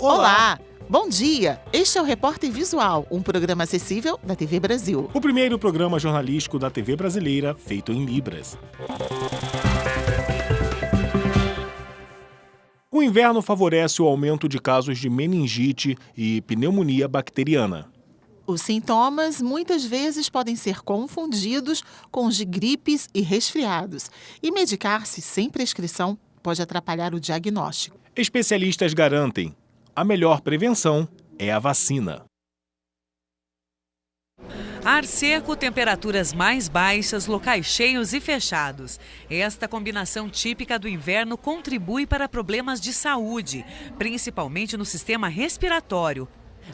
Olá! Bom dia! Este é o Repórter Visual, um programa acessível da TV Brasil. O primeiro programa jornalístico da TV brasileira feito em Libras. O inverno favorece o aumento de casos de meningite e pneumonia bacteriana. Os sintomas muitas vezes podem ser confundidos com os de gripes e resfriados, e medicar-se sem prescrição pode atrapalhar o diagnóstico. Especialistas garantem: a melhor prevenção é a vacina. Ar seco, temperaturas mais baixas, locais cheios e fechados. Esta combinação típica do inverno contribui para problemas de saúde, principalmente no sistema respiratório.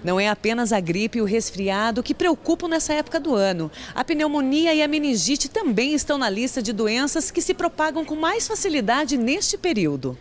Não é apenas a gripe e o resfriado que preocupam nessa época do ano. A pneumonia e a meningite também estão na lista de doenças que se propagam com mais facilidade neste período.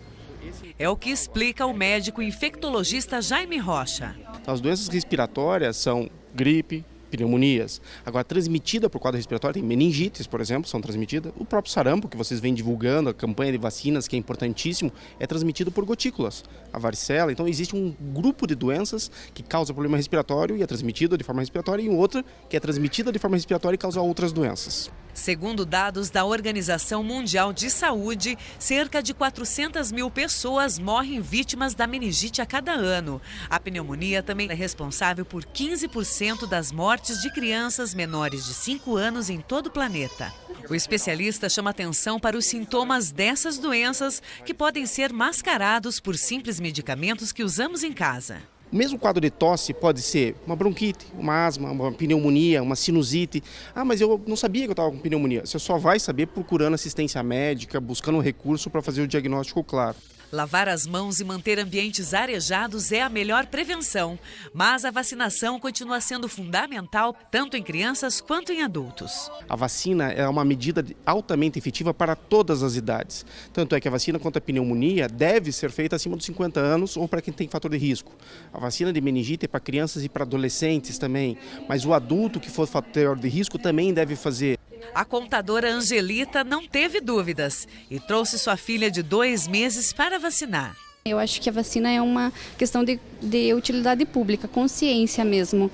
É o que explica o médico infectologista Jaime Rocha. As doenças respiratórias são gripe, pneumonias. Agora, transmitida por quadro respiratório, tem meningites, por exemplo, são transmitidas. O próprio sarampo, que vocês vêm divulgando, a campanha de vacinas, que é importantíssimo, é transmitido por gotículas. A varicela, então existe um grupo de doenças que causa problema respiratório e é transmitida de forma respiratória, e outra que é transmitida de forma respiratória e causa outras doenças. Segundo dados da Organização Mundial de Saúde, cerca de 400 mil pessoas morrem vítimas da meningite a cada ano. A pneumonia também é responsável por 15% das mortes de crianças menores de 5 anos em todo o planeta. O especialista chama atenção para os sintomas dessas doenças que podem ser mascarados por simples medicamentos que usamos em casa. O mesmo quadro de tosse pode ser uma bronquite, uma asma, uma pneumonia, uma sinusite. Ah, mas eu não sabia que eu estava com pneumonia. Você só vai saber procurando assistência médica, buscando um recurso para fazer o diagnóstico claro. Lavar as mãos e manter ambientes arejados é a melhor prevenção, mas a vacinação continua sendo fundamental tanto em crianças quanto em adultos. A vacina é uma medida altamente efetiva para todas as idades. Tanto é que a vacina contra a pneumonia deve ser feita acima dos 50 anos ou para quem tem fator de risco. A vacina de meningite é para crianças e para adolescentes também, mas o adulto que for fator de risco também deve fazer. A contadora Angelita não teve dúvidas e trouxe sua filha de 2 meses para vacinar. Eu acho que a vacina é uma questão de utilidade pública, consciência mesmo.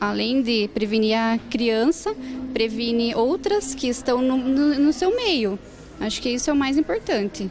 Além de prevenir a criança, previne outras que estão no seu meio. Acho que isso é o mais importante.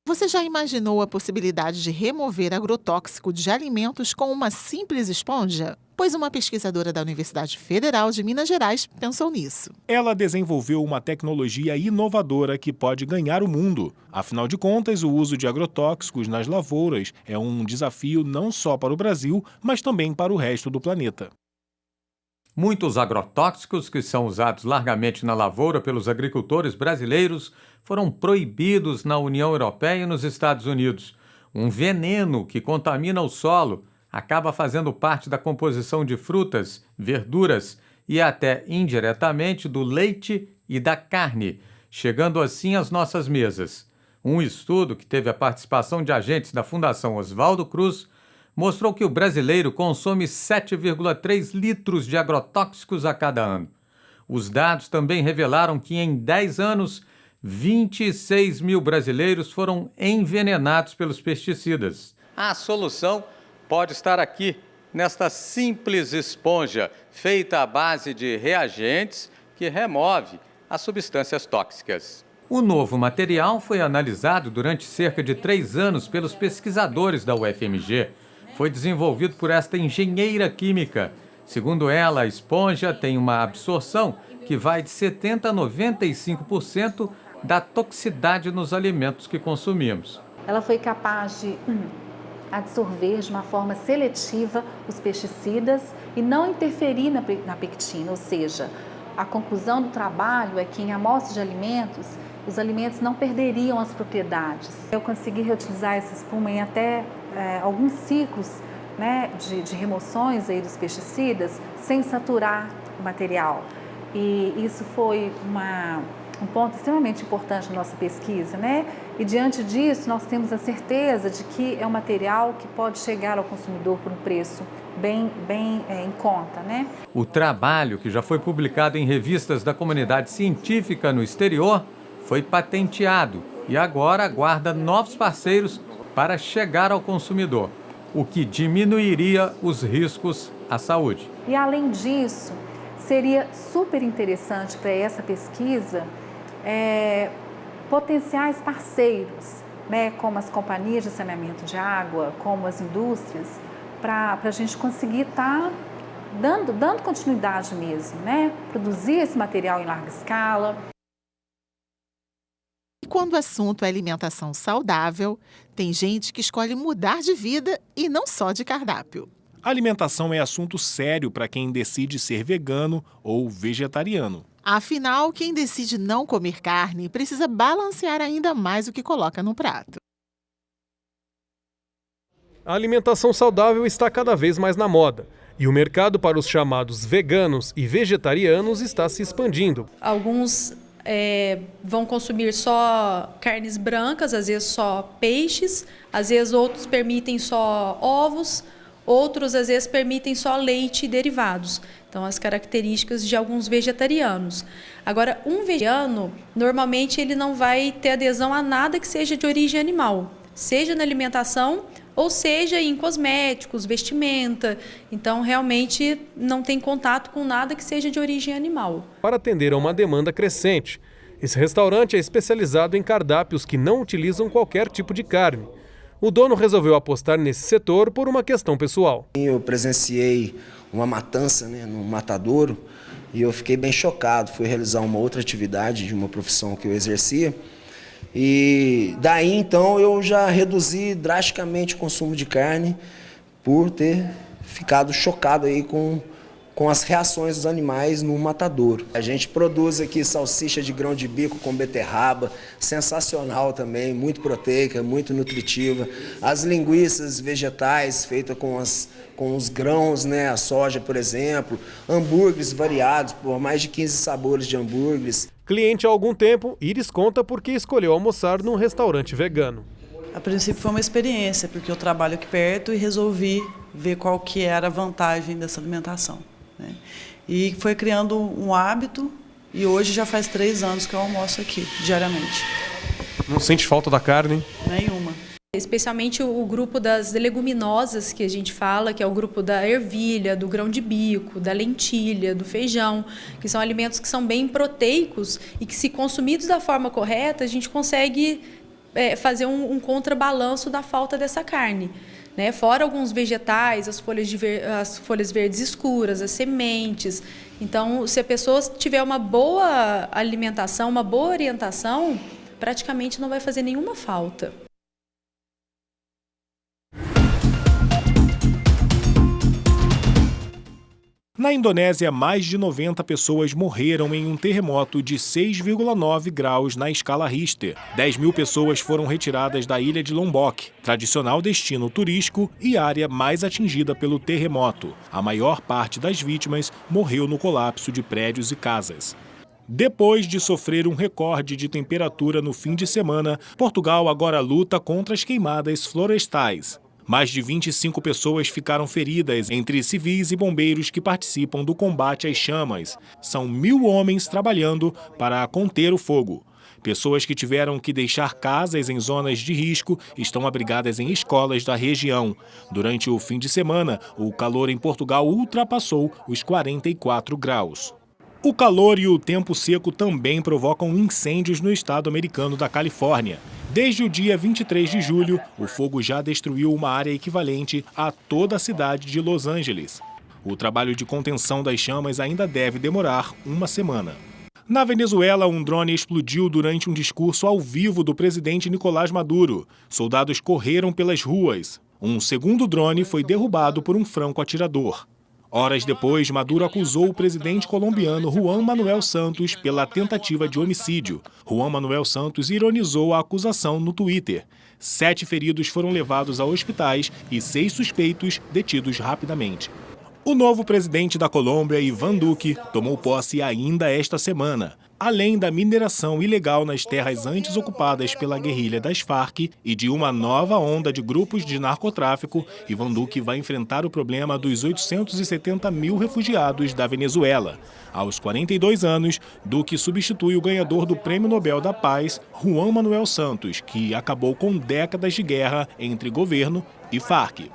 Você já imaginou a possibilidade de remover agrotóxico de alimentos com uma simples esponja? Pois uma pesquisadora da Universidade Federal de Minas Gerais pensou nisso. Ela desenvolveu uma tecnologia inovadora que pode ganhar o mundo. Afinal de contas, o uso de agrotóxicos nas lavouras é um desafio não só para o Brasil, mas também para o resto do planeta. Muitos agrotóxicos que são usados largamente na lavoura pelos agricultores brasileiros foram proibidos na União Europeia e nos Estados Unidos. Um veneno que contamina o solo acaba fazendo parte da composição de frutas, verduras e até indiretamente do leite e da carne, chegando assim às nossas mesas. Um estudo que teve a participação de agentes da Fundação Oswaldo Cruz mostrou que o brasileiro consome 7,3 litros de agrotóxicos a cada ano. Os dados também revelaram que em 10 anos, 26 mil brasileiros foram envenenados pelos pesticidas. A solução pode estar aqui, nesta simples esponja, feita à base de reagentes que remove as substâncias tóxicas. O novo material foi analisado durante cerca de 3 anos pelos pesquisadores da UFMG. Foi desenvolvido por esta engenheira química. Segundo ela, a esponja tem uma absorção que vai de 70% a 95% da toxicidade nos alimentos que consumimos. Ela foi capaz de absorver de uma forma seletiva os pesticidas e não interferir na pectina, ou seja, a conclusão do trabalho é que em amostras de alimentos, os alimentos não perderiam as propriedades. Eu consegui reutilizar essa espuma em até alguns ciclos, né, de remoções aí dos pesticidas sem saturar o material. E isso foi um ponto extremamente importante na nossa pesquisa, né? E diante disso, nós temos a certeza de que é um material que pode chegar ao consumidor por um preço bem em conta, né? O trabalho, que já foi publicado em revistas da comunidade científica no exterior, foi patenteado e agora aguarda novos parceiros para chegar ao consumidor, o que diminuiria os riscos à saúde. E além disso, seria super interessante para essa pesquisa potenciais parceiros, né, como as companhias de saneamento de água, como as indústrias, para a gente conseguir estar dando continuidade mesmo, né? Produzir esse material em larga escala. E quando o assunto é alimentação saudável, tem gente que escolhe mudar de vida e não só de cardápio. A alimentação é assunto sério para quem decide ser vegano ou vegetariano. Afinal, quem decide não comer carne precisa balancear ainda mais o que coloca no prato. A alimentação saudável está cada vez mais na moda. E o mercado para os chamados veganos e vegetarianos está se expandindo. Alguns vão consumir só carnes brancas, às vezes só peixes, às vezes outros permitem só ovos, outros às vezes permitem só leite e derivados. Então, as características de alguns vegetarianos. Agora, um vegetariano, normalmente ele não vai ter adesão a nada que seja de origem animal, seja na alimentação ou seja em cosméticos, vestimenta. Então, realmente não tem contato com nada que seja de origem animal. Para atender a uma demanda crescente, esse restaurante é especializado em cardápios que não utilizam qualquer tipo de carne. O dono resolveu apostar nesse setor por uma questão pessoal. Eu presenciei uma matança, num matadouro, e eu fiquei bem chocado. Fui realizar uma outra atividade de uma profissão que eu exercia. E daí então eu já reduzi drasticamente o consumo de carne por ter ficado chocado aí com as reações dos animais no matadouro. A gente produz aqui salsicha de grão de bico com beterraba, sensacional também, muito proteica, muito nutritiva. As linguiças vegetais feitas com os grãos, a soja, por exemplo. Hambúrgueres variados, por mais de 15 sabores de hambúrgueres. Cliente há algum tempo, Iris conta por que escolheu almoçar num restaurante vegano. A princípio foi uma experiência, porque eu trabalho aqui perto e resolvi ver qual que era a vantagem dessa alimentação. E foi criando um hábito e hoje já faz 3 anos que eu almoço aqui, diariamente. Não sente falta da carne? Nenhuma. Especialmente o grupo das leguminosas que a gente fala, que é o grupo da ervilha, do grão de bico, da lentilha, do feijão, que são alimentos que são bem proteicos e que, se consumidos da forma correta, a gente consegue fazer um contrabalanço da falta dessa carne. Fora alguns vegetais, as folhas verdes escuras, as sementes. Então, se a pessoa tiver uma boa alimentação, uma boa orientação, praticamente não vai fazer nenhuma falta. Na Indonésia, mais de 90 pessoas morreram em um terremoto de 6,9 graus na escala Richter. 10.000 pessoas foram retiradas da ilha de Lombok, tradicional destino turístico e área mais atingida pelo terremoto. A maior parte das vítimas morreu no colapso de prédios e casas. Depois de sofrer um recorde de temperatura no fim de semana, Portugal agora luta contra as queimadas florestais. Mais de 25 pessoas ficaram feridas, entre civis e bombeiros que participam do combate às chamas. São 1.000 homens trabalhando para conter o fogo. Pessoas que tiveram que deixar casas em zonas de risco estão abrigadas em escolas da região. Durante o fim de semana, o calor em Portugal ultrapassou os 44 graus. O calor e o tempo seco também provocam incêndios no estado americano da Califórnia. Desde o dia 23 de julho, o fogo já destruiu uma área equivalente a toda a cidade de Los Angeles. O trabalho de contenção das chamas ainda deve demorar uma semana. Na Venezuela, um drone explodiu durante um discurso ao vivo do presidente Nicolás Maduro. Soldados correram pelas ruas. Um segundo drone foi derrubado por um franco-atirador. Horas depois, Maduro acusou o presidente colombiano Juan Manuel Santos pela tentativa de homicídio. Juan Manuel Santos ironizou a acusação no Twitter. 7 feridos foram levados a hospitais e 6 suspeitos detidos rapidamente. O novo presidente da Colômbia, Iván Duque, tomou posse ainda esta semana. além da mineração ilegal nas terras antes ocupadas pela guerrilha das Farc e de uma nova onda de grupos de narcotráfico, Ivan Duque vai enfrentar o problema dos 870 mil refugiados da Venezuela. Aos 42 anos, Duque substitui o ganhador do Prêmio Nobel da Paz, Juan Manuel Santos, que acabou com décadas de guerra entre governo e Farc.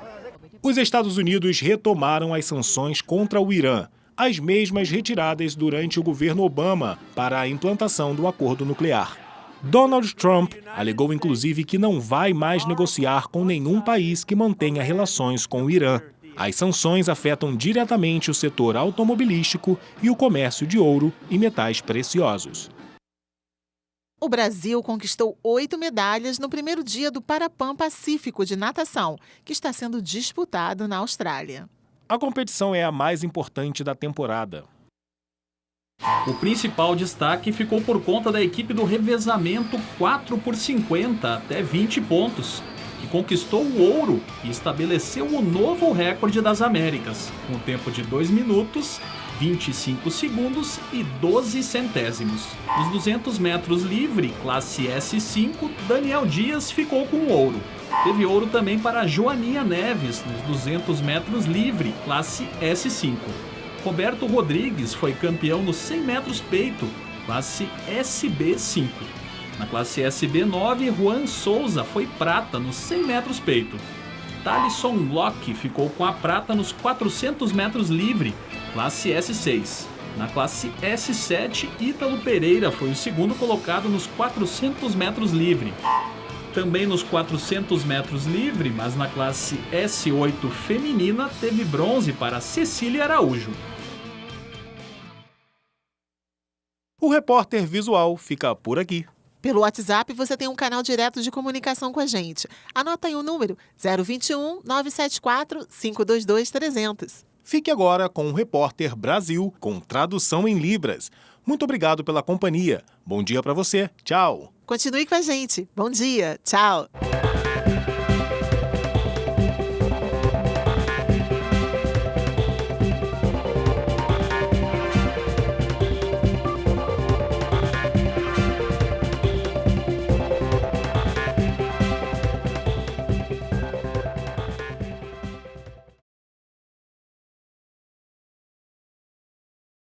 Os Estados Unidos retomaram as sanções contra o Irã, as mesmas retiradas durante o governo Obama para a implantação do acordo nuclear. Donald Trump alegou inclusive que não vai mais negociar com nenhum país que mantenha relações com o Irã. As sanções afetam diretamente o setor automobilístico e o comércio de ouro e metais preciosos. O Brasil conquistou 8 medalhas no primeiro dia do Parapan Pacífico de natação, que está sendo disputado na Austrália. A competição é a mais importante da temporada. O principal destaque ficou por conta da equipe do revezamento 4x50 até 20 pontos, que conquistou o ouro e estabeleceu o novo recorde das Américas, com um tempo de 2 minutos, 25 segundos e 12 centésimos. Nos 200 metros livre, classe S5, Daniel Dias ficou com o ouro. Teve ouro também para Joaninha Neves, nos 200 metros livre, classe S5. Roberto Rodrigues foi campeão nos 100 metros peito, classe SB5. Na classe SB9, Juan Souza foi prata nos 100 metros peito. Thalisson Locke ficou com a prata nos 400 metros livre, classe S6. Na classe S7, Ítalo Pereira foi o segundo colocado nos 400 metros livre. Também nos 400 metros livre, mas na classe S8 feminina, teve bronze para Cecília Araújo. O Repórter Visual fica por aqui. Pelo WhatsApp, você tem um canal direto de comunicação com a gente. Anota aí o número 021 974 522 300. Fique agora com o Repórter Brasil, com tradução em Libras. Muito obrigado pela companhia. Bom dia para você. Tchau. Continue com a gente. Bom dia. Tchau.